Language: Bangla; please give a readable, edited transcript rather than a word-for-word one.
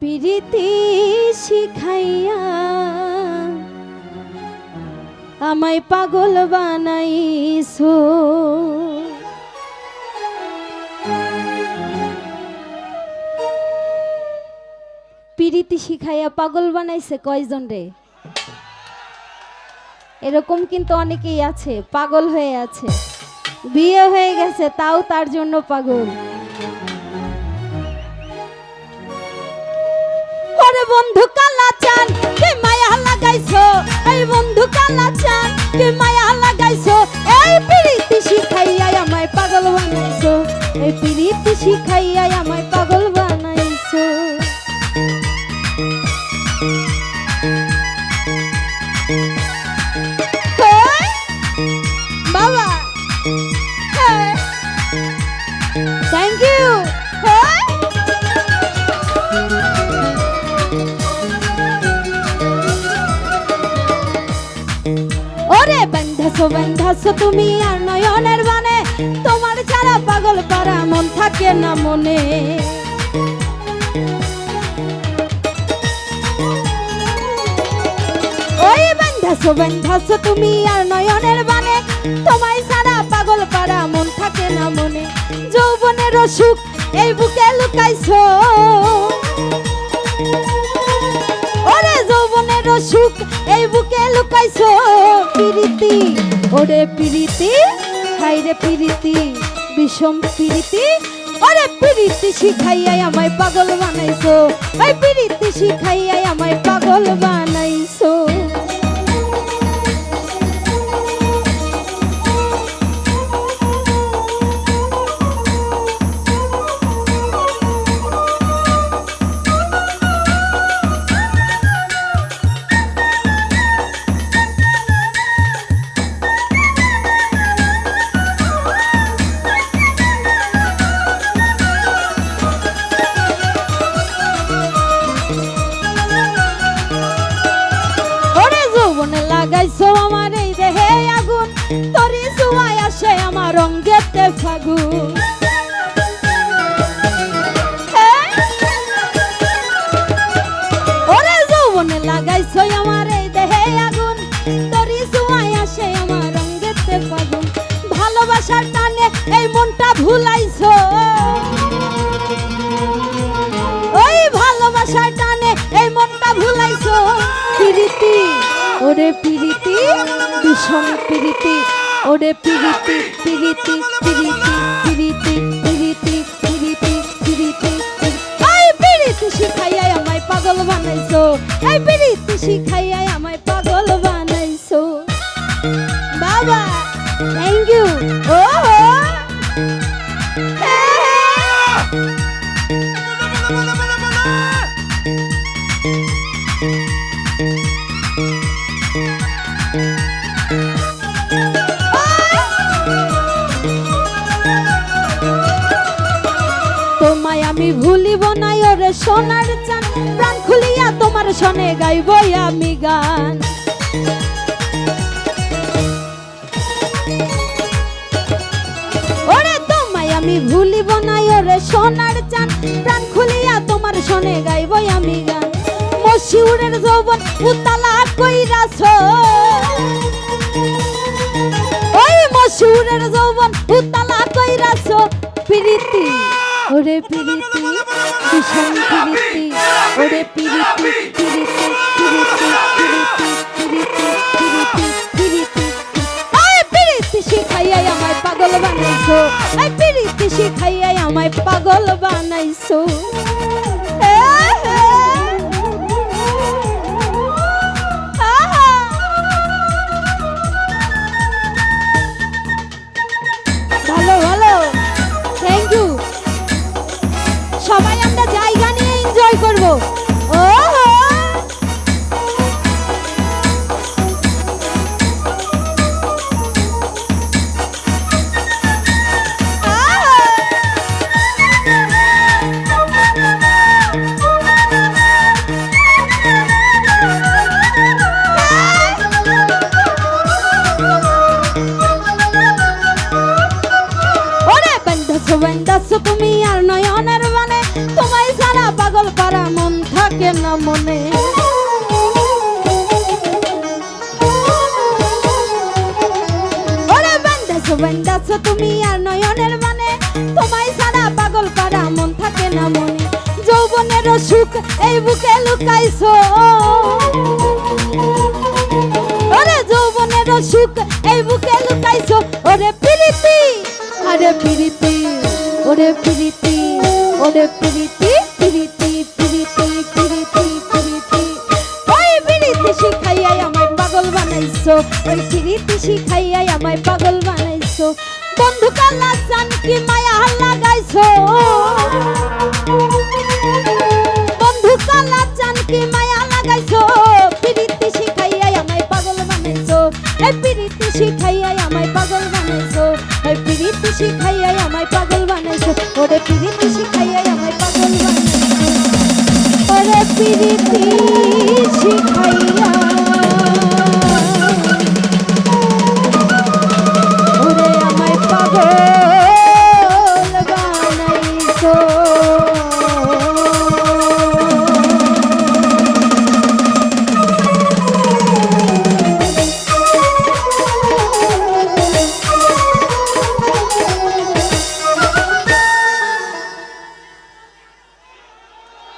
পিরিতি শিখাইয়া আমায় পাগল বানাইছো। পিরিতি শিখাইয়া পাগল বানাইছে কয়জন রে? এরকম কিন্তু অনেকেই আছে, পাগল হয়ে আছে, বিয়ে হয়ে গেছে তাও তার জন্য পাগল। ওরে বন্ধু কালাচান কে মায়া লাগাইছো, এই বন্ধু কালাচান কে মায়া লাগাইছো, এই পিরিতি শিখাইয়া আমায় পাগল বানাইছো, এই পিরিতি শিখাইয়া আমায় পাগল বানাইছো। বাবা থ্যাংক ইউ। ওরে বন্ধাছো বন্ধাছো তুমি আর নয়নের বানে, তোমার ছাড়া পাগল পারা মন থাকে না মনে। ওই বন্ধাছো বন্ধাছো তুমি আর নয়নের বানে, তোমায় ছাড়া পাগল পারা মন থাকে না মনে। যৌবনের সুখ এই বুকে লুকাইছো, ওরে যৌবনের সুখ এই বুকে লুকাইছো। পিরিতি ওরে পিরিতি হাইরে পিরিতি বিষম পিরিতি, ওরে পিরিতি শিখাইয়া আমায় পাগল বানাইছো, ওই পিরিতি শিখাইয়া আমায় পাগল বানাইছো। লাগাইছো আমার এই দেহে আগুন, তোরি ছোঁয়ায় আসে আমার অঙ্গেতে ফাগুন। ওরে যৌবনে লাগাইছো আমার এই দেহে আগুন, তোরি ছোঁয়ায় আসে আমার অঙ্গেতে ফাগুন। ভালোবাসার টানে এই মনটা ভুলাইছো, ওই ভালোবাসার টানে এই মনটা ভুলাইছো। পিরিতি ওরে পিরিতি বিষম পিরিতি, ওরে পিরিতি পিরিতি পিরিতি পিরিতি পিরিতি পিরিতি পিরিতি, এই পিরিতি শিখাইয়া আমায় পাগল বানাইছো, এই পিরিতি শিখাইয়া আমায় পাগল বানাইছো। বাবা থ্যাংক ইউ। ও তোমায় আমি ভুলিব না ওরে সোনার চান, প্রাণ খুলিয়া তোমার শোনে গাইব আমি গান। ওরে তোমায় আমি ভুলিব না ওরে সোনার চান, প্রাণ খুলিয়া তোমার শোনে গাইব আমি গান। মশিউরের যৌবন উতালা কইরাছো, ওই মশিউরের যৌবন উতালা কইরাছো। পিরিতি ওরে পিরিতি বিষম পিরিতি, ওরে পিরিতি পিরিতি পিরিতি পিরিতি পিরিতি পিরিতি পিরিতি, এই পিরিতি শিখাইয়া আমায় পাগল বানাইছো, এই পিরিতি শিখাইয়া আমায় পাগল বানাইছো। ভালো ভালো থ্যাংক ইউ। সবাই আমরা জায়গা নিয়ে এনজয় করব। ও থাকে না মনে। ওরে বান্দাছো বান্দাছো তুমি আর নয়নের মানে, তোমায় ছাড়া পাগল পারা মন থাকে না মনে। যৌবনের সুখ এই বুকে লুকাইছো, ওরে যৌবনের সুখ এই বুকে লুকাইছো। ওরে প্রীতি আরে প্রীতি, ওরে প্রীতি, ওরে প্রীতি, প্রীতি প্রীতি প্রীতি প্রীতি। ওই প্রীতি শিখাইয়া আমায় পাগল বানাইছো, ওই প্রীতি শিখাইয়া আমায় পাগল বানাইছো। বন্ধু কালা চান কি মায়া লাগাইছো, বন্ধু কালা চান কি মায়া লাগাইছো। প্রীতি শিখাইয়া আমায় পাগল বানাইছো, এই প্রীতি শিখাইয়া আমায় পাগল বানাইছো, এই প্রীতি শিখাইয়া আমায় পাগল বানাইছো। ওরে প্রীতি শিখাইয়া আমায় পাগল বানাইছো, ওরে প্রীতি শিখাইয়া